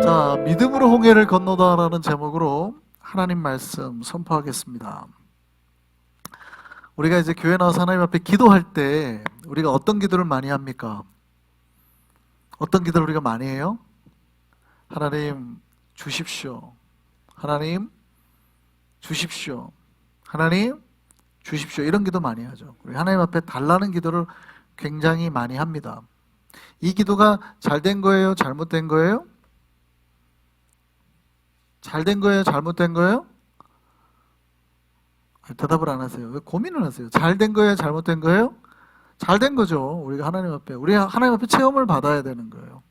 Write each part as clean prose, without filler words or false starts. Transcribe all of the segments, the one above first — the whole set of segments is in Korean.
자, 믿음으로 홍해를 건너다라는 제목으로 하나님 말씀 선포하겠습니다. 우리가 이제 교회 나와서 하나님 앞에 기도할 때 우리가 어떤 기도를 많이 합니까? 어떤 기도를 우리가 많이 해요? 하나님 주십시오. 하나님 주십시오. 하나님 주십시오. 이런 기도 많이 하죠. 우리 하나님 앞에 달라는 기도를 굉장히 많이 합니다. 이 기도가 잘된 거예요? 잘못된 거예요? 잘된 거예요? 잘못된 거예요? 대답을 안 하세요. 왜 고민을 하세요? 잘된 거예요? 잘못된 거예요? 잘된 거죠. 우리가 하나님 앞에, 우리가 하나님 앞에 체험을 받아야 되는 거예요.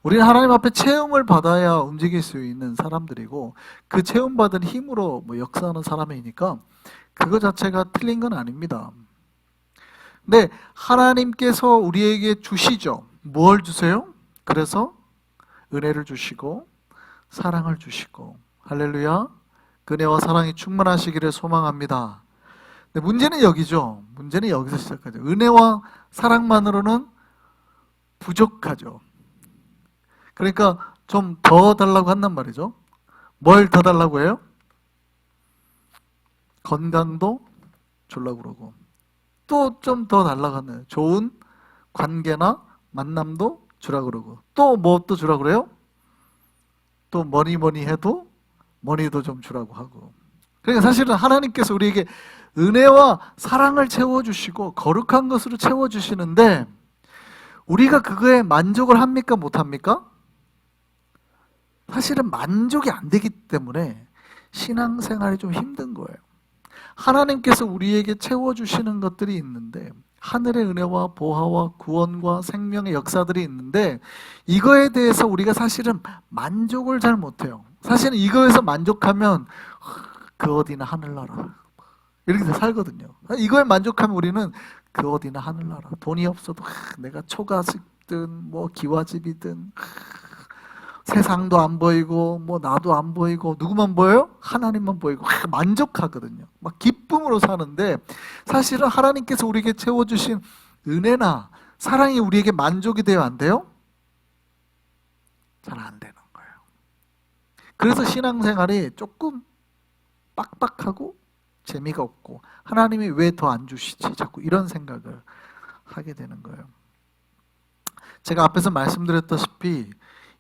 우리는 하나님 앞에 체험을 받아야 움직일 수 있는 사람들이고, 그 체험받은 힘으로 역사하는 사람이니까 그거 자체가 틀린 건 아닙니다. 근데 하나님께서 우리에게 주시죠. 뭘 주세요? 그래서 은혜를 주시고 사랑을 주시고, 할렐루야, 은혜와 사랑이 충만하시기를 소망합니다. 근데 문제는 여기죠. 문제는 여기서 시작하죠. 은혜와 사랑만으로는 부족하죠. 그러니까 좀 더 달라고 한단 말이죠. 뭘 더 달라고 해요? 건강도 주려고 그러고, 또 좀 더 달라고 하네요. 좋은 관계나 만남도 주라고 그러고, 또 뭐 또 주라고 그래요? 또 뭐니 해도 머니도 좀 주라고 하고. 그러니까 사실은 하나님께서 우리에게 은혜와 사랑을 채워주시고 거룩한 것으로 채워주시는데, 우리가 그거에 만족을 합니까? 못합니까? 사실은 만족이 안 되기 때문에 신앙생활이 좀 힘든 거예요. 하나님께서 우리에게 채워주시는 것들이 있는데, 하늘의 은혜와 보화와 구원과 생명의 역사들이 있는데, 이거에 대해서 우리가 사실은 만족을 잘 못해요. 사실은 이거에서 만족하면 그 어디나 하늘나라 이렇게 살거든요. 이거에 만족하면 우리는 그 어디나 하늘나라, 돈이 없어도 내가 초가집든 뭐 기와집이든 세상도 안 보이고 뭐 나도 안 보이고 누구만 보여요? 하나님만 보이고 만족하거든요. 막 기쁨으로 사는데, 사실은 하나님께서 우리에게 채워주신 은혜나 사랑이 우리에게 만족이 돼요? 안 돼요? 잘 안 되는 거예요. 그래서 신앙생활이 조금 빡빡하고 재미가 없고, 하나님이 왜 더 안 주시지? 자꾸 이런 생각을 하게 되는 거예요. 제가 앞에서 말씀드렸다시피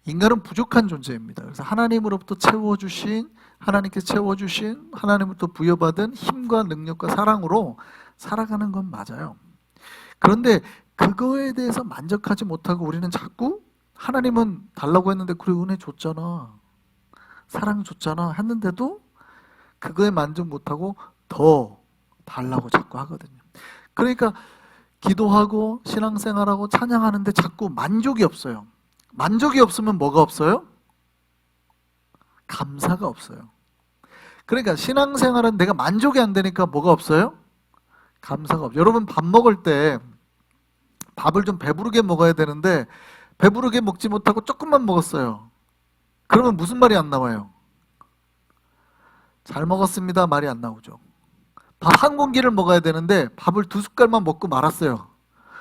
인간은 부족한 존재입니다. 그래서 하나님으로부터 채워주신, 하나님께서 채워주신, 하나님으로부터 부여받은 힘과 능력과 사랑으로 살아가는 건 맞아요. 그런데 그거에 대해서 만족하지 못하고 우리는 자꾸 하나님은 달라고 했는데 그래 은혜 줬잖아, 사랑 줬잖아 했는데도 그거에 만족 못하고 더 달라고 자꾸 하거든요. 그러니까 기도하고 신앙생활하고 찬양하는데 자꾸 만족이 없어요. 만족이 없으면 뭐가 없어요? 감사가 없어요. 그러니까 신앙생활은 내가 만족이 안 되니까 뭐가 없어요? 감사가 없어요. 여러분 밥 먹을 때 밥을 좀 배부르게 먹어야 되는데 배부르게 먹지 못하고 조금만 먹었어요. 그러면 무슨 말이 안 나와요? 잘 먹었습니다 말이 안 나오죠. 밥 한 공기를 먹어야 되는데 밥을 2숟갈만 먹고 말았어요.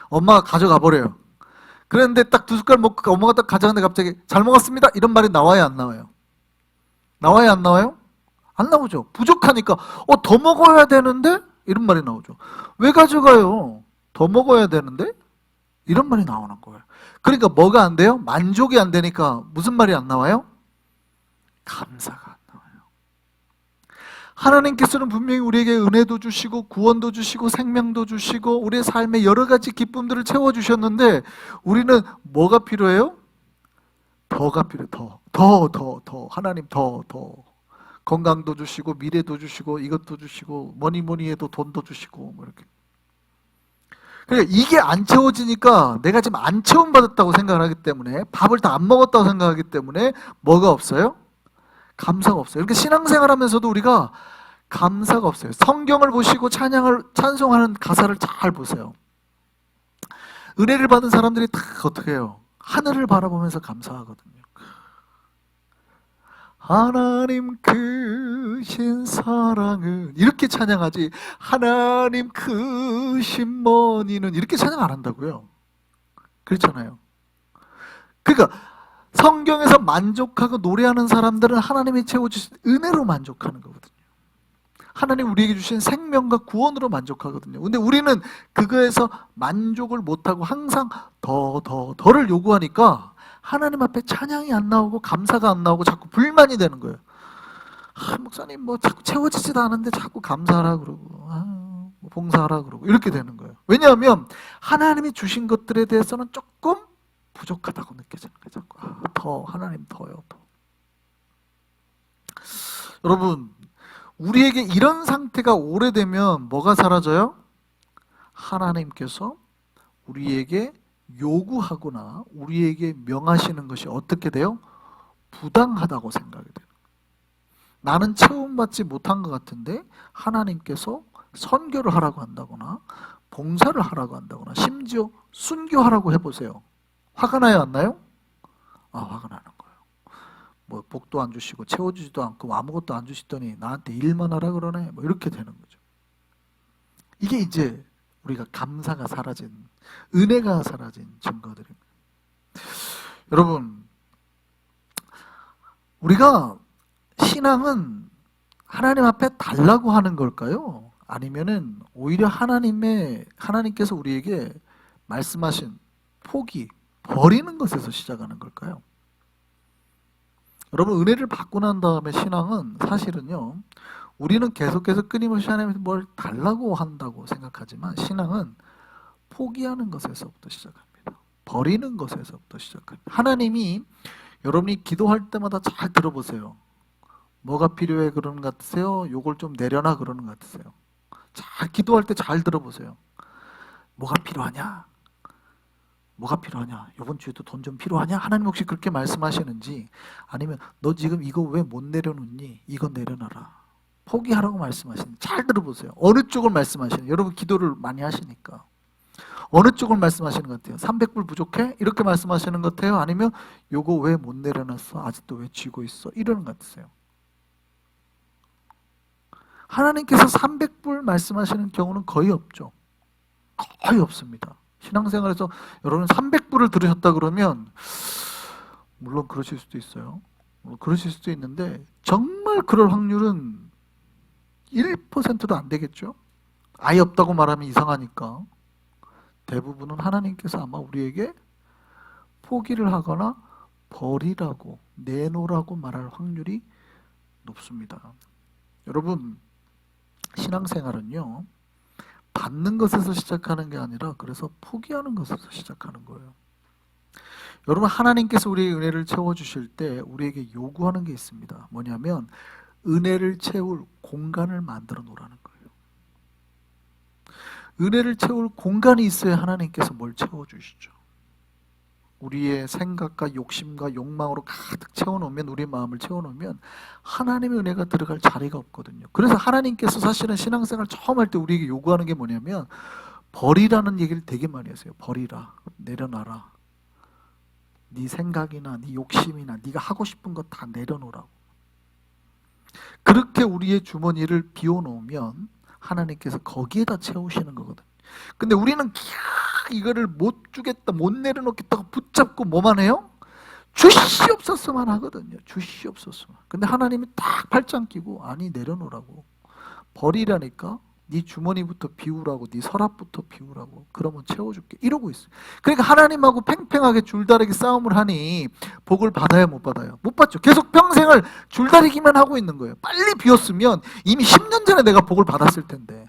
엄마가 가져가 버려요. 그런데 딱 2숟갈 먹고 엄마가 딱 가져가는데 갑자기 잘 먹었습니다 이런 말이 나와요, 안 나와요? 나와요, 안 나와요? 안 나오죠. 부족하니까 더 먹어야 되는데 이런 말이 나오죠. 왜 가져가요? 더 먹어야 되는데 이런 말이 나오는 거예요. 그러니까 뭐가 안 돼요? 만족이 안 되니까 무슨 말이 안 나와요? 감사가 안 나와요. 하나님께서는 분명히 우리에게 은혜도 주시고 구원도 주시고 생명도 주시고 우리의 삶에 여러 가지 기쁨들을 채워주셨는데, 우리는 뭐가 필요해요? 더가 필요해요. 더. 하나님 더. 건강도 주시고 미래도 주시고 이것도 주시고 뭐니 해도 돈도 주시고 뭐 이렇게. 그러니까 이게 안 채워지니까 내가 지금 안 체험받았다고 생각을 하기 때문에, 밥을 다 안 먹었다고 생각하기 때문에 뭐가 없어요? 감사가 없어요. 그러니까 신앙생활 하면서도 우리가 감사가 없어요. 성경을 보시고 찬송하는 가사를 잘 보세요. 은혜를 받은 사람들이 다 어떻게 해요? 하늘을 바라보면서 감사하거든요. 하나님 크신 사랑은 이렇게 찬양하지, 하나님 크신 머니는 이렇게 찬양 안 한다고요. 그렇잖아요. 그러니까 성경에서 만족하고 노래하는 사람들은 하나님이 채워주신 은혜로 만족하는 거거든요. 하나님 우리에게 주신 생명과 구원으로 만족하거든요. 근데 우리는 그거에서 만족을 못하고 항상 더를 요구하니까 하나님 앞에 찬양이 안 나오고 감사가 안 나오고 자꾸 불만이 되는 거예요. 목사님 뭐 자꾸 채워지지도 않은데 자꾸 감사하라 그러고 뭐 봉사하라 그러고 이렇게 되는 거예요. 왜냐하면 하나님이 주신 것들에 대해서는 조금 부족하다고 느껴지는 거예요. 자꾸 하나님 더요. 더. 여러분 우리에게 이런 상태가 오래되면 뭐가 사라져요? 하나님께서 우리에게 요구하거나 우리에게 명하시는 것이 어떻게 돼요? 부당하다고 생각이 돼요. 나는 체험받지 못한 것 같은데 하나님께서 선교를 하라고 한다거나 봉사를 하라고 한다거나 심지어 순교하라고 해보세요. 화가 나요, 안 나요? 화가 나는 거예요. 뭐 복도 안 주시고 채워주지도 않고 아무것도 안 주시더니 나한테 일만 하라 그러네. 뭐 이렇게 되는 거죠. 이게 이제 우리가 감사가 사라진, 은혜가 사라진 증거들입니다. 여러분, 우리가 신앙은 하나님 앞에 달라고 하는 걸까요? 아니면은 오히려 하나님께서 우리에게 말씀하신 포기, 버리는 것에서 시작하는 걸까요? 여러분 은혜를 받고 난 다음에 신앙은 사실은요, 우리는 계속해서 끊임없이 하나님한테 뭘 달라고 한다고 생각하지만 신앙은 포기하는 것에서부터 시작합니다. 버리는 것에서부터 시작합니다. 하나님이 여러분이 기도할 때마다 잘 들어보세요. 뭐가 필요해 그러는 것 같으세요? 요걸 좀 내려놔 그러는 것 같으세요? 잘 기도할 때 잘 들어보세요. 뭐가 필요하냐? 뭐가 필요하냐? 이번 주에도 돈 좀 필요하냐? 하나님 혹시 그렇게 말씀하시는지, 아니면 너 지금 이거 왜 못 내려놓니? 이거 내려놔라. 포기하라고 말씀하시는지 잘 들어보세요. 어느 쪽을 말씀하시는? 여러분 기도를 많이 하시니까 어느 쪽을 말씀하시는 것 같아요? 300불 부족해? 이렇게 말씀하시는 것 같아요? 아니면 요거 왜 못 내려놨어? 아직도 왜 쥐고 있어? 이러는 것 같으세요? 하나님께서 300불 말씀하시는 경우는 거의 없죠. 거의 없습니다. 신앙생활에서 여러분 300불을 들으셨다 그러면 물론 그러실 수도 있어요. 그러실 수도 있는데 정말 그럴 확률은 1%도 안 되겠죠. 아예 없다고 말하면 이상하니까. 대부분은 하나님께서 아마 우리에게 포기를 하거나 버리라고, 내놓으라고 말할 확률이 높습니다. 여러분 신앙생활은요, 받는 것에서 시작하는 게 아니라 그래서 포기하는 것에서 시작하는 거예요. 여러분 하나님께서 우리의 은혜를 채워주실 때 우리에게 요구하는 게 있습니다. 뭐냐면 은혜를 채울 공간을 만들어 놓으라는 거예요. 은혜를 채울 공간이 있어야 하나님께서 뭘 채워주시죠. 우리의 생각과 욕심과 욕망으로 가득 채워놓으면, 우리 마음을 채워놓으면 하나님의 은혜가 들어갈 자리가 없거든요. 그래서 하나님께서 사실은 신앙생활 처음 할 때 우리에게 요구하는 게 뭐냐면 버리라는 얘기를 되게 많이 하세요. 버리라, 내려놔라. 네 생각이나 네 욕심이나 네가 하고 싶은 거 다 내려놓으라고. 그렇게 우리의 주머니를 비워놓으면 하나님께서 거기에다 채우시는 거거든요. 근데 우리는 이거를 못 주겠다, 못 내려놓겠다고 붙잡고 뭐만 해요? 주시옵소서만 하거든요. 주시옵소서만. 근데 하나님이 딱 팔짱 끼고 아니 내려놓으라고, 버리라니까, 네 주머니부터 비우라고, 네 서랍부터 비우라고, 그러면 채워줄게, 이러고 있어요. 그러니까 하나님하고 팽팽하게 줄다리기 싸움을 하니 복을 받아요, 못 받아요? 못 받죠. 계속 평생을 줄다리기만 하고 있는 거예요. 빨리 비웠으면 이미 10년 전에 내가 복을 받았을 텐데,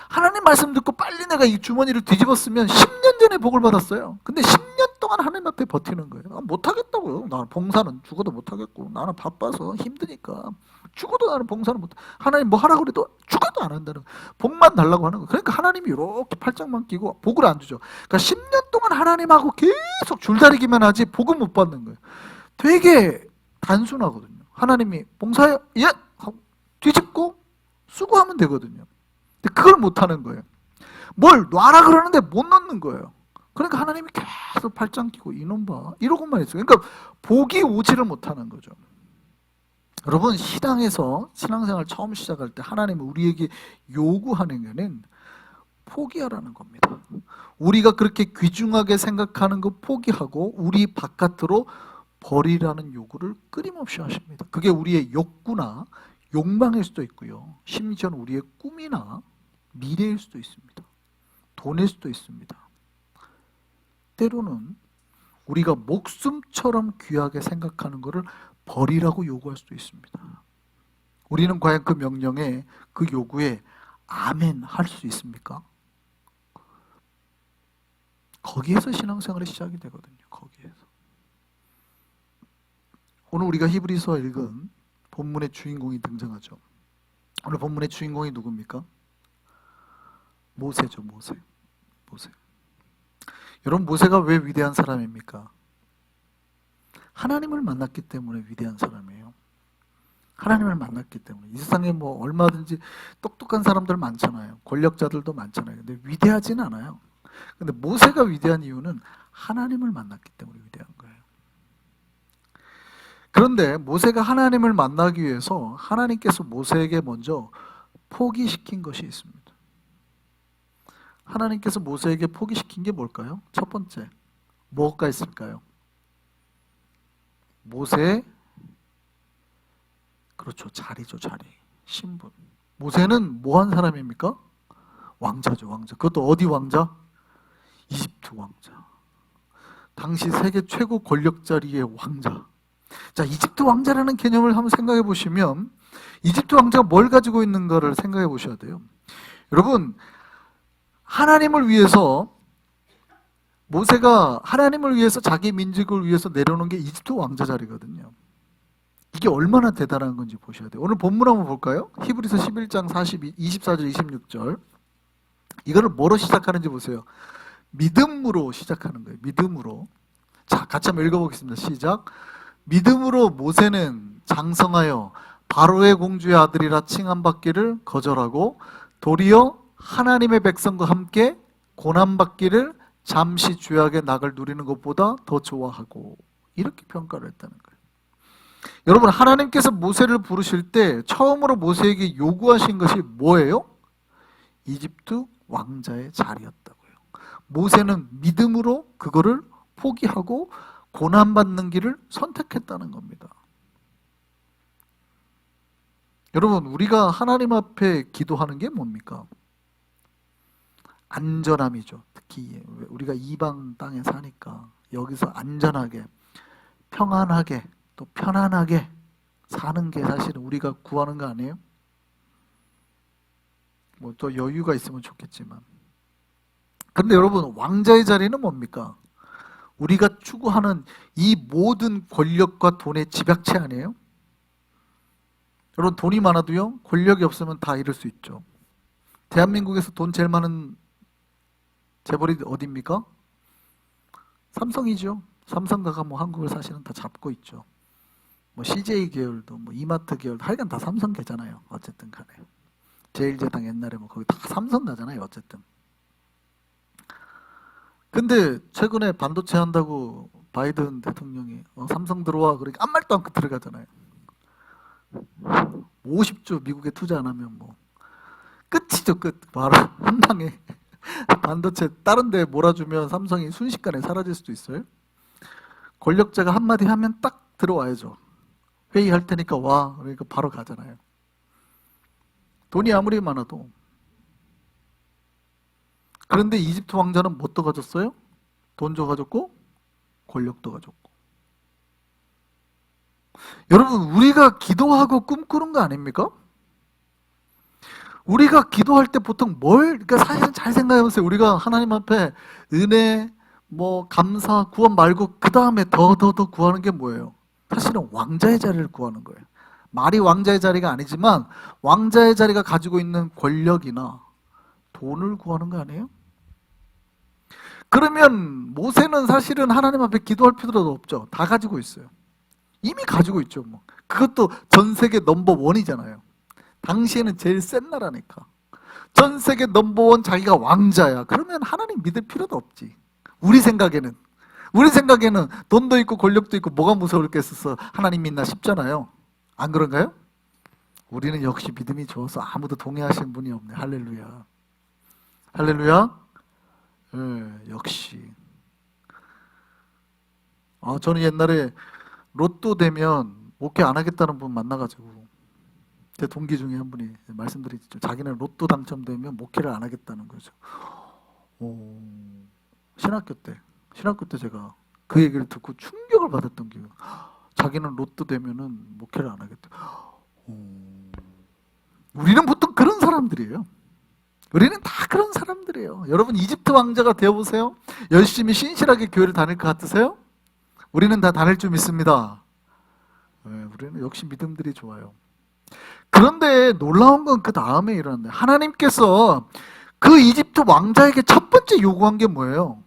하나님 말씀 듣고 빨리 내가 이 주머니를 뒤집었으면 10년 전에 복을 받았어요. 근데 10년 동안 하나님 앞에 버티는 거예요. 못하겠다고요. 나는 봉사는 죽어도 못하겠고, 나는 바빠서 힘드니까 죽어도 나는 봉사는 못해. 하나님 뭐 하라고 그래도 죽어도 안 한다는 거예요. 복만 달라고 하는 거예요. 그러니까 하나님이 이렇게 팔짱만 끼고 복을 안 주죠. 그러니까 10년 동안 하나님하고 계속 줄다리기만 하지 복은 못 받는 거예요. 되게 단순하거든요. 하나님이 봉사해, 예! 하고 뒤집고 수고하면 되거든요. 근데 그걸 못하는 거예요. 뭘 놔라 그러는데 못 넣는 거예요. 그러니까 하나님이 계속 팔짱 끼고 이놈 봐, 이러고만 있어요. 그러니까 복이 오지를 못하는 거죠. 여러분 신앙생활 처음 시작할 때 하나님이 우리에게 요구하는 것은 포기하라는 겁니다. 우리가 그렇게 귀중하게 생각하는 거 포기하고 우리 바깥으로 버리라는 요구를 끊임없이 하십니다. 그게 우리의 욕구나 욕망일 수도 있고요. 심지어는 우리의 꿈이나 미래일 수도 있습니다. 돈일 수도 있습니다. 때로는 우리가 목숨처럼 귀하게 생각하는 것을 버리라고 요구할 수도 있습니다. 우리는 과연 그 명령에, 그 요구에 아멘 할 수 있습니까? 거기에서 신앙생활이 시작이 되거든요. 거기에서. 오늘 우리가 히브리서 읽은 본문의 주인공이 등장하죠. 오늘 본문의 주인공이 누굽니까? 모세죠. 모세. 여러분, 모세가 왜 위대한 사람입니까? 하나님을 만났기 때문에 위대한 사람이에요. 하나님을 만났기 때문에. 이 세상에 뭐 얼마든지 똑똑한 사람들 많잖아요. 권력자들도 많잖아요. 근데 위대하진 않아요. 근데 모세가 위대한 이유는 하나님을 만났기 때문에 위대한 거예요. 그런데 모세가 하나님을 만나기 위해서 하나님께서 모세에게 먼저 포기시킨 것이 있습니다. 하나님께서 모세에게 포기시킨 게 뭘까요? 첫 번째, 뭐가 있을까요? 모세의, 그렇죠, 자리죠, 자리. 신분. 모세는 뭐 한 사람입니까? 왕자죠, 왕자. 그것도 어디 왕자? 이집트 왕자. 당시 세계 최고 권력 자리의 왕자. 자, 이집트 왕자라는 개념을 한번 생각해 보시면 이집트 왕자가 뭘 가지고 있는가를 생각해 보셔야 돼요. 여러분, 하나님을 위해서, 모세가 하나님을 위해서 자기 민족을 위해서 내려놓은 게 이집트 왕자 자리거든요. 이게 얼마나 대단한 건지 보셔야 돼요. 오늘 본문 한번 볼까요? 히브리서 11장 24절 26절. 이거를 뭐로 시작하는지 보세요. 믿음으로 시작하는 거예요. 믿음으로. 자, 같이 한번 읽어보겠습니다. 시작. 믿음으로 모세는 장성하여 바로의 공주의 아들이라 칭함받기를 거절하고 도리어 하나님의 백성과 함께 고난받기를 잠시 죄악의 낙을 누리는 것보다 더 좋아하고, 이렇게 평가를 했다는 거예요. 여러분, 하나님께서 모세를 부르실 때 처음으로 모세에게 요구하신 것이 뭐예요? 이집트 왕자의 자리였다고요. 모세는 믿음으로 그거를 포기하고 고난받는 길을 선택했다는 겁니다. 여러분, 우리가 하나님 앞에 기도하는 게 뭡니까? 안전함이죠. 특히 우리가 이방 땅에 사니까 여기서 안전하게, 평안하게, 또 편안하게 사는 게 사실은 우리가 구하는 거 아니에요? 뭐 또 여유가 있으면 좋겠지만. 근데 여러분, 왕자의 자리는 뭡니까? 우리가 추구하는 이 모든 권력과 돈의 집약체 아니에요? 여러분, 돈이 많아도요, 권력이 없으면 다 잃을 수 있죠. 대한민국에서 돈 제일 많은 재벌이 어디입니까? 삼성이죠. 삼성가가 뭐 한국을 사실은 다 잡고 있죠. 뭐 CJ 계열도, 뭐 이마트 계열도, 하여간 다 삼성계잖아요. 어쨌든 간에. 제일제당 옛날에 뭐 거기 다 삼성 나잖아요. 어쨌든. 근데 최근에 반도체 한다고 바이든 대통령이 삼성 들어와 그러니까 아무 말도 않고 들어가잖아요. 50조 미국에 투자 안 하면 뭐 끝이죠. 끝. 바로 한 방에 반도체 다른 데 몰아주면 삼성이 순식간에 사라질 수도 있어요. 권력자가 한마디 하면 딱 들어와야죠. 회의할 테니까 와. 그러니까 바로 가잖아요. 돈이 아무리 많아도. 그런데 이집트 왕자는 뭣도 가졌어요? 돈도 가졌고 권력도 가졌고. 여러분, 우리가 기도하고 꿈꾸는 거 아닙니까? 우리가 기도할 때 보통 그러니까 사실은 잘 생각해 보세요. 우리가 하나님 앞에 은혜, 뭐 감사, 구원 말고 그 다음에 더 구하는 게 뭐예요? 사실은 왕자의 자리를 구하는 거예요. 말이 왕자의 자리가 아니지만 왕자의 자리가 가지고 있는 권력이나 돈을 구하는 거 아니에요? 그러면 모세는 사실은 하나님 앞에 기도할 필요도 없죠. 다 가지고 있어요. 이미 가지고 있죠. 뭐. 그것도 전 세계 넘버 원이잖아요. 당시에는 제일 센 나라니까. 전 세계 넘버원 자기가 왕자야. 그러면 하나님 믿을 필요도 없지. 우리 생각에는 돈도 있고 권력도 있고 뭐가 무서울 게 있어서 하나님 믿나 싶잖아요. 안 그런가요? 우리는 역시 믿음이 좋아서 아무도 동의하시는 분이 없네. 할렐루야. 할렐루야. 네, 역시. 저는 옛날에 로또 되면 목회 안 하겠다는 분 만나가지고 제 동기 중에 한 분이 말씀드리죠. 자기는 로또 당첨되면 목회를 안 하겠다는 거죠. 신학교 때 제가 그 얘기를 듣고 충격을 받았던 기억. 자기는 로또 되면은 목회를 안 하겠다. 우리는 보통 그런 사람들이에요. 우리는 다 그런 사람들이에요. 여러분 이집트 왕자가 되어보세요. 열심히 신실하게 교회를 다닐 것 같으세요? 우리는 다 다닐 줄 믿습니다. 우리는 역시 믿음들이 좋아요. 그런데 놀라운 건 그 다음에 일어났는데, 하나님께서 그 이집트 왕자에게 첫 번째 요구한 게 뭐예요?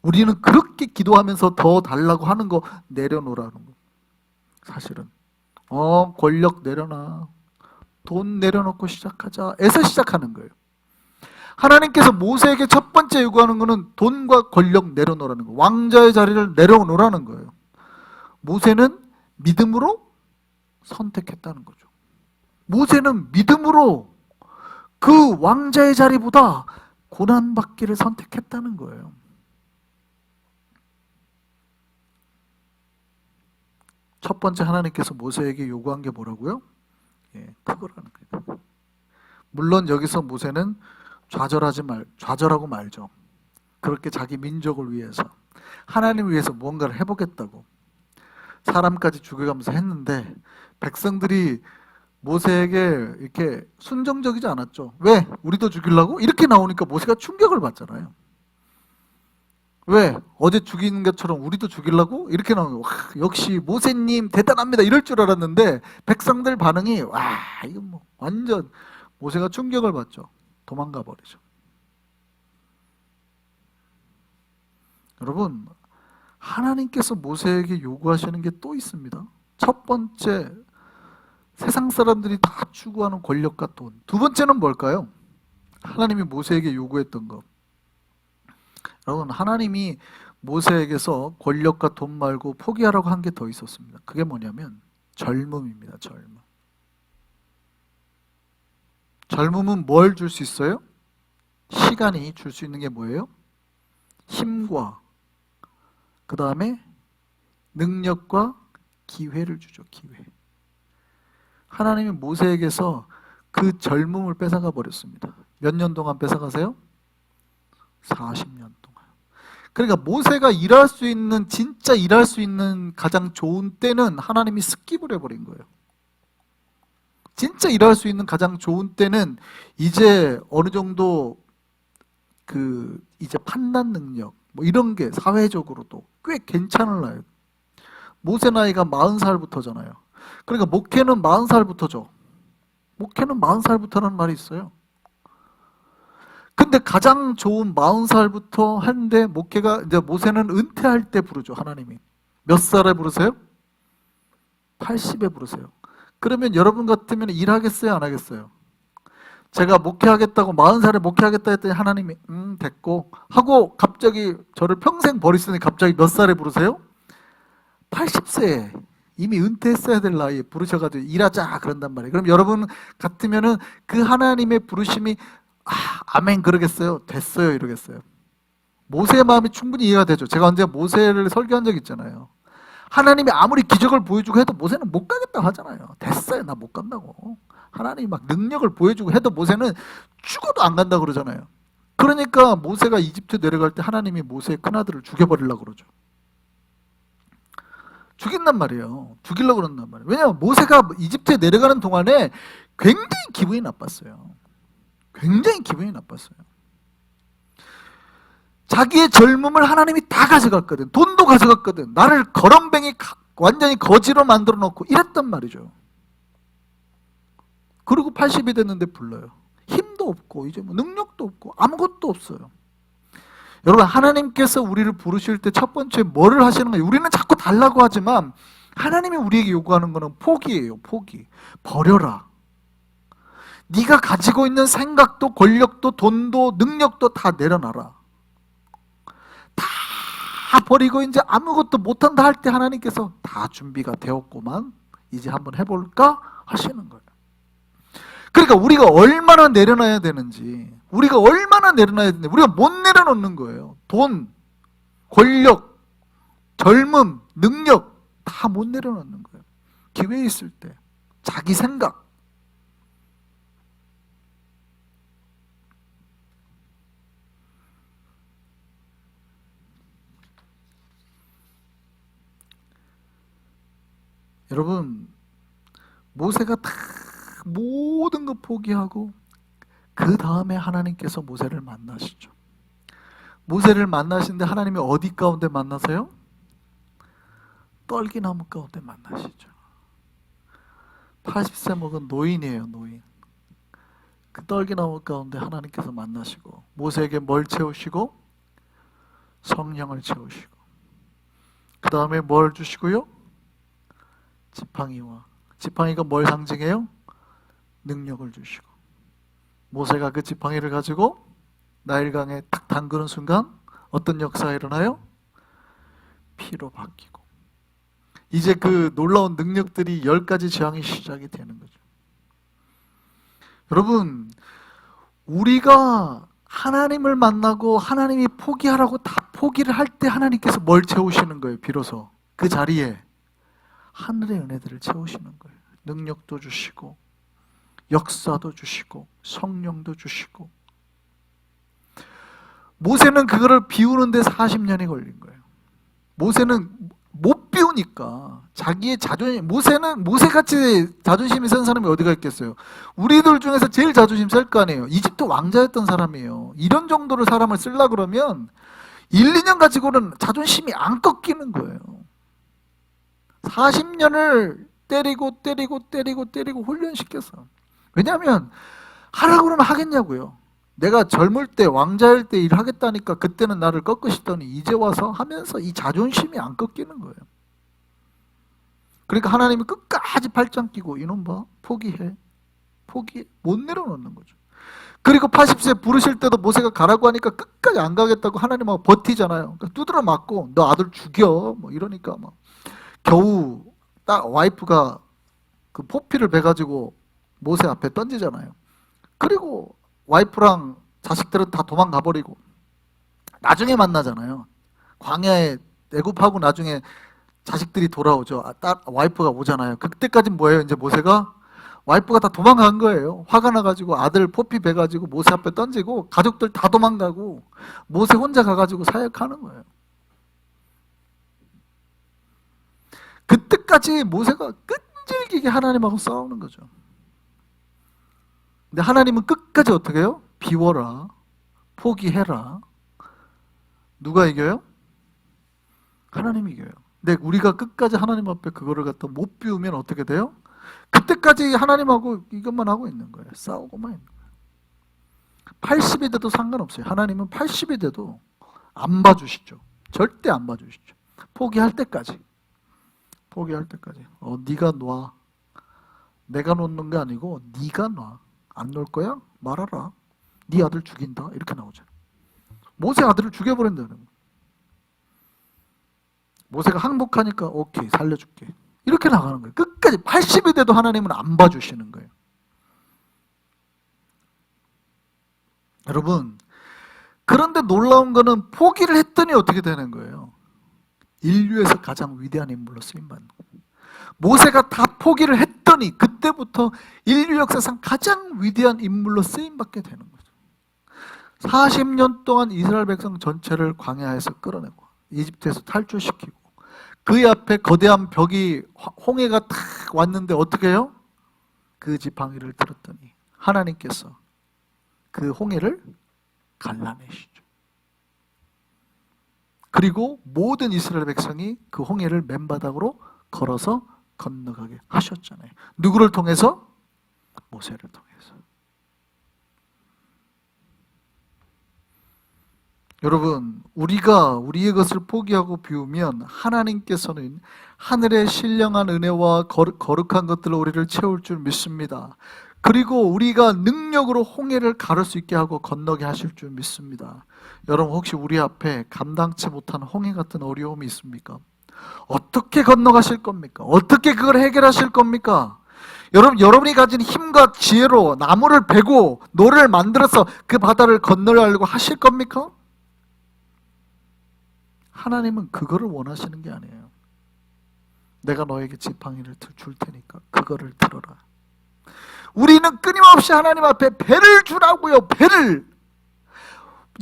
우리는 그렇게 기도하면서 더 달라고 하는 거 내려놓으라는 거. 사실은 권력 내려놔, 돈 내려놓고 시작하자 에서 시작하는 거예요. 하나님께서 모세에게 첫 번째 요구하는 거는 돈과 권력 내려놓으라는 거예요. 왕자의 자리를 내려놓으라는 거예요. 모세는 믿음으로 선택했다는 거죠. 모세는 믿음으로 그 왕자의 자리보다 고난받기를 선택했다는 거예요. 첫 번째 하나님께서 모세에게 요구한 게 뭐라고요? 그거라는 거예요. 물론 여기서 모세는 좌절하고 말죠. 그렇게 자기 민족을 위해서, 하나님을 위해서 무언가를 해보겠다고 사람까지 죽여가면서 했는데, 백성들이 모세에게 이렇게 순정적이지 않았죠. 왜? 우리도 죽이려고? 이렇게 나오니까 모세가 충격을 받잖아요. 왜? 어제 죽이는 것처럼 우리도 죽이려고? 이렇게 나오는 거. 역시 모세님 대단합니다. 이럴 줄 알았는데 백성들 반응이 이거 뭐 완전, 모세가 충격을 받죠. 도망가 버리죠. 여러분, 하나님께서 모세에게 요구하시는 게 또 있습니다. 첫 번째, 세상 사람들이 다 추구하는 권력과 돈. 두 번째는 뭘까요? 하나님이 모세에게 요구했던 것. 여러분, 하나님이 모세에게서 권력과 돈 말고 포기하라고 한 게 더 있었습니다. 그게 뭐냐면 젊음입니다. 젊음은 뭘 줄 수 있어요? 시간이 줄 수 있는 게 뭐예요? 힘과 그 다음에 능력과 기회를 주죠. 기회. 하나님이 모세에게서 그 젊음을 뺏어가 버렸습니다. 몇 년 동안 뺏어가세요? 40년 동안. 그러니까 모세가 일할 수 있는, 진짜 일할 수 있는 가장 좋은 때는 하나님이 스킵을 해버린 거예요. 진짜 일할 수 있는 가장 좋은 때는 이제 어느 정도 이제 판단 능력 뭐 이런 게 사회적으로도 꽤 괜찮을 나이. 모세 나이가 40살부터잖아요. 그러니까 목회는 40살부터죠. 목회는 40살부터라는 말이 있어요. 근데 가장 좋은 40살부터 하는데, 목회가 이제 모세는 은퇴할 때 부르죠. 하나님이 몇 살에 부르세요? 80에 부르세요. 그러면 여러분 같으면 일하겠어요? 안 하겠어요? 제가 목회하겠다고 40살에 목회하겠다 했더니 하나님이 됐고 하고 갑자기 저를 평생 버리시더니 갑자기 몇 살에 부르세요? 80세에 이미 은퇴했어야 될 나이에 부르셔가지고 일하자 그런단 말이에요. 그럼 여러분 같으면은 그 하나님의 부르심이 아멘 그러겠어요? 됐어요 이러겠어요? 모세의 마음이 충분히 이해가 되죠. 제가 언제 모세를 설교한 적 있잖아요. 하나님이 아무리 기적을 보여주고 해도 모세는 못 가겠다고 하잖아요. 됐어요, 나 못 간다고. 하나님이 막 능력을 보여주고 해도 모세는 죽어도 안 간다고 그러잖아요. 그러니까 모세가 이집트 내려갈 때 하나님이 모세의 큰아들을 죽여버리려고 그러죠. 죽인단 말이에요. 죽이려고 그런단 말이에요. 왜냐하면 모세가 이집트에 내려가는 동안에 굉장히 기분이 나빴어요. 굉장히 기분이 나빴어요. 자기의 젊음을 하나님이 다 가져갔거든. 돈도 가져갔거든. 나를 거렁뱅이 완전히 거지로 만들어 놓고 이랬단 말이죠. 그리고 80이 됐는데 불러요. 힘도 없고 이제 뭐 능력도 없고 아무것도 없어요. 여러분, 하나님께서 우리를 부르실 때 첫 번째 뭐를 하시는 거예요? 우리는 자꾸 달라고 하지만 하나님이 우리에게 요구하는 거는 포기예요. 포기. 버려라. 네가 가지고 있는 생각도 권력도 돈도 능력도 다 내려놔라. 다 버리고 이제 아무것도 못한다 할 때 하나님께서 다 준비가 되었구만, 이제 한번 해볼까 하시는 거예요. 그러니까 우리가 얼마나 내려놔야 되는지, 우리가 얼마나 내려놔야 되는지 우리가 못 내려놓는 거예요. 돈, 권력, 젊음, 능력 다 못 내려놓는 거예요. 기회 있을 때 자기 생각. 여러분, 모세가 다 모든 거 포기하고 그 다음에 하나님께서 모세를 만나시죠. 모세를 만나시는데 하나님이 어디 가운데 만나세요? 떨기나무 가운데 만나시죠. 80세 먹은 노인이에요, 노인. 그 떨기나무 가운데 하나님께서 만나시고 모세에게 뭘 채우시고? 성령을 채우시고 그 다음에 뭘 주시고요? 지팡이와 지팡이가 뭘 상징해요? 능력을 주시고 모세가 그 지팡이를 가지고 나일강에 딱 담그는 순간 어떤 역사가 일어나요? 피로 바뀌고 이제 그 놀라운 능력들이 10가지 재앙이 시작이 되는 거죠. 여러분, 우리가 하나님을 만나고 하나님이 포기하라고 다 포기를 할 때 하나님께서 뭘 채우시는 거예요? 비로소 그 자리에 하늘의 은혜들을 채우시는 거예요. 능력도 주시고 역사도 주시고 성령도 주시고. 모세는 그거를 비우는데 40년이 걸린 거예요. 모세는 못 비우니까 자기의 자존심, 모세같이 자존심이 센 사람이 어디가 있겠어요? 우리들 중에서 제일 자존심 셀 거 아니에요. 이집트 왕자였던 사람이에요. 이런 정도로 사람을 쓰려고 그러면 1, 2년 가지고는 자존심이 안 꺾이는 거예요. 40년을 때리고 훈련시켰어. 왜냐하면 하라고 그러면 하겠냐고요. 내가 젊을 때 왕자일 때 일하겠다니까 그때는 나를 꺾으시더니 이제 와서 하면서 이 자존심이 안 꺾이는 거예요. 그러니까 하나님이 끝까지 발짱 끼고 이놈 봐, 포기해. 못 내려놓는 거죠. 그리고 80세 부르실 때도 모세가 가라고 하니까 끝까지 안 가겠다고 하나님하고 버티잖아요. 그러니까 두드려 맞고 너 아들 죽여 뭐 이러니까 막 겨우 딱 와이프가 그 포피를 베가지고 모세 앞에 던지잖아요. 그리고 와이프랑 자식들은 다 도망가 버리고 나중에 만나잖아요. 광야에 애굽하고 나중에 자식들이 돌아오죠. 와이프가 오잖아요. 그때까지는 뭐예요? 이제 모세가 와이프가 다 도망간 거예요. 화가 나가지고 아들 포피 베가지고 모세 앞에 던지고 가족들 다 도망가고 모세 혼자 가가지고 사역하는 거예요. 그때까지 모세가 끈질기게 하나님하고 싸우는 거죠. 근데 하나님은 끝까지 어떻게 해요? 비워라, 포기해라. 누가 이겨요? 하나님이 이겨요. 근데 우리가 끝까지 하나님 앞에 그거를 갖다 못 비우면 어떻게 돼요? 그때까지 하나님하고 이것만 하고 있는 거예요. 싸우고만 있는 거예요. 80이 돼도 상관없어요. 하나님은 80이 돼도 안 봐주시죠. 절대 안 봐주시죠. 포기할 때까지. 네가 놔. 내가 놓는 게 아니고 네가 놔. 안 놓을 거야? 말하라. 네 아들 죽인다. 이렇게 나오잖아요. 모세 아들을 죽여버린다는 거예요. 모세가 항복하니까 오케이 살려줄게. 이렇게 나가는 거예요. 끝까지 80이 돼도 하나님은 안 봐주시는 거예요. 여러분, 그런데 놀라운 거는 포기를 했더니 어떻게 되는 거예요? 인류에서 가장 위대한 인물로 쓰임받는 거예요. 모세가 다 포기를 했더니 그때부터 인류 역사상 가장 위대한 인물로 쓰임받게 되는 거죠. 40년 동안 이스라엘 백성 전체를 광야에서 끌어내고 이집트에서 탈출시키고 그 앞에 거대한 벽이 홍해가 탁 왔는데 어떻게 해요? 그 지팡이를 들었더니 하나님께서 그 홍해를 갈라내시죠. 그리고 모든 이스라엘 백성이 그 홍해를 맨바닥으로 걸어서 건너가게 하셨잖아요. 누구를 통해서? 모세를 통해서. 여러분, 우리가 우리의 것을 포기하고 비우면 하나님께서는 하늘의 신령한 은혜와 거룩한 것들로 우리를 채울 줄 믿습니다. 그리고 우리가 능력으로 홍해를 가를 수 있게 하고 건너게 하실 줄 믿습니다. 여러분, 혹시 우리 앞에 감당치 못한 홍해 같은 어려움이 있습니까? 어떻게 건너가실 겁니까? 어떻게 그걸 해결하실 겁니까? 여러분이 가진 힘과 지혜로 나무를 베고 노를 만들어서 그 바다를 건너려고 하실 겁니까? 하나님은 그거를 원하시는 게 아니에요. 내가 너에게 지팡이를 줄 테니까 그거를 들어라. 우리는 끊임없이 하나님 앞에 배를 주라고요. 배를.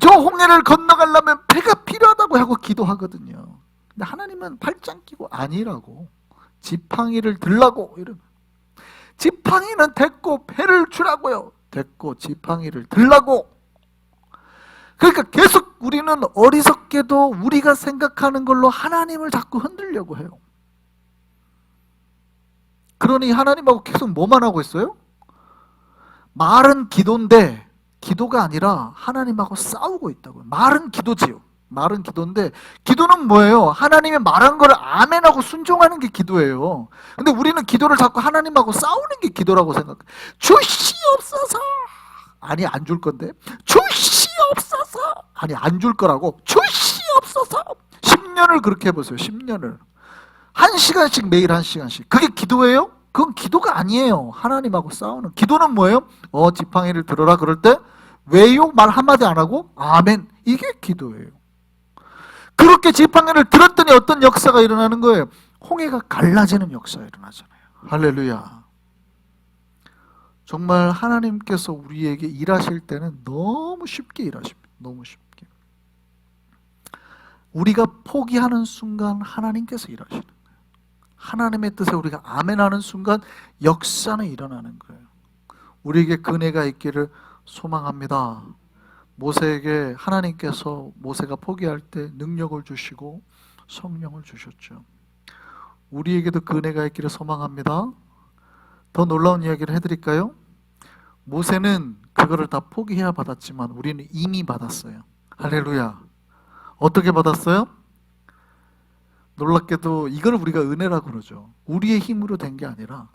저 홍해를 건너가려면 배가 필요하다고 하고 기도하거든요. 근데 하나님은 팔짱 끼고 아니라고, 지팡이를 들라고. 이런. 지팡이는 됐고 배를 주라고요. 됐고 지팡이를 들라고. 그러니까 계속 우리는 어리석게도 우리가 생각하는 걸로 하나님을 자꾸 흔들려고 해요. 그러니 하나님하고 계속 뭐만 하고 있어요? 말은 기도인데 기도가 아니라 하나님하고 싸우고 있다고요. 말은 기도지요. 말은 기도인데 기도는 뭐예요? 하나님이 말한 거를 아멘하고 순종하는 게 기도예요. 근데 우리는 기도를 자꾸 하나님하고 싸우는 게 기도라고 생각해요. 주시옵소서. 아니 안 줄 건데. 주시옵소서. 아니 안 줄 거라고. 주시옵소서. 10년을 그렇게 해보세요. 10년을 1시간씩 매일 1시간씩. 그게 기도예요? 그건 기도가 아니에요. 하나님하고 싸우는. 기도는 뭐예요? 지팡이를 들어라 그럴 때 왜요? 말 한마디 안 하고 아멘. 이게 기도예요. 그렇게 지팡이를 들었더니 어떤 역사가 일어나는 거예요? 홍해가 갈라지는 역사가 일어나잖아요. 할렐루야. 정말 하나님께서 우리에게 일하실 때는 너무 쉽게 일하십니다. 너무 쉽게. 우리가 포기하는 순간 하나님께서 일하시는 거예요. 하나님의 뜻에 우리가 아멘하는 순간 역사는 일어나는 거예요. 우리에게 그 은혜가 있기를 소망합니다. 모세에게 하나님께서 모세가 포기할 때 능력을 주시고 성령을 주셨죠. 우리에게도 그 은혜가 있기를 소망합니다. 더 놀라운 이야기를 해드릴까요? 모세는 그거를 다 포기해야 받았지만 우리는 이미 받았어요. 할렐루야. 어떻게 받았어요? 놀랍게도 이걸 우리가 은혜라고 그러죠. 우리의 힘으로 된 게 아니라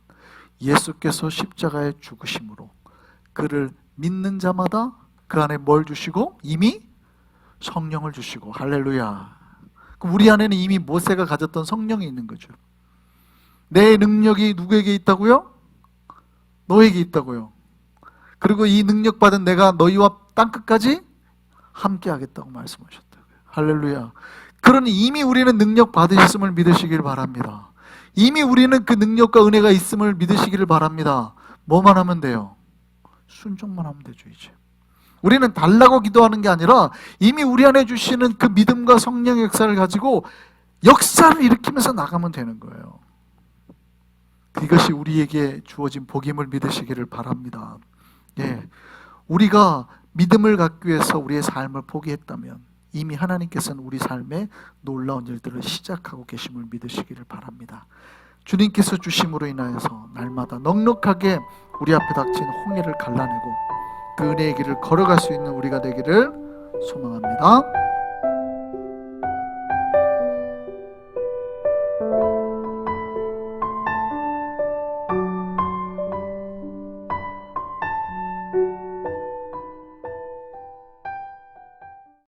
예수께서 십자가에 죽으심으로 그를 믿는 자마다 그 안에 뭘 주시고? 이미 성령을 주시고. 할렐루야. 우리 안에는 이미 모세가 가졌던 성령이 있는 거죠. 내 능력이 누구에게 있다고요? 너에게 있다고요. 그리고 이 능력 받은 내가 너희와 땅끝까지 함께 하겠다고 말씀하셨다고요. 할렐루야. 그러니 이미 우리는 능력 받으셨음을 믿으시길 바랍니다. 이미 우리는 그 능력과 은혜가 있음을 믿으시기를 바랍니다. 뭐만 하면 돼요? 순종만 하면 되죠. 이제 우리는 달라고 기도하는 게 아니라 이미 우리 안에 주시는 그 믿음과 성령의 역사를 가지고 역사를 일으키면서 나가면 되는 거예요. 이것이 우리에게 주어진 복임을 믿으시기를 바랍니다. 예, 우리가 믿음을 갖기 위해서 우리의 삶을 포기했다면 이미 하나님께서는 우리 삶에 놀라운 일들을 시작하고 계심을 믿으시기를 바랍니다. 주님께서 주심으로 인하여서 날마다 넉넉하게 우리 앞에 닥친 홍해를 갈라내고 그 은혜의 길을 걸어갈 수 있는 우리가 되기를 소망합니다.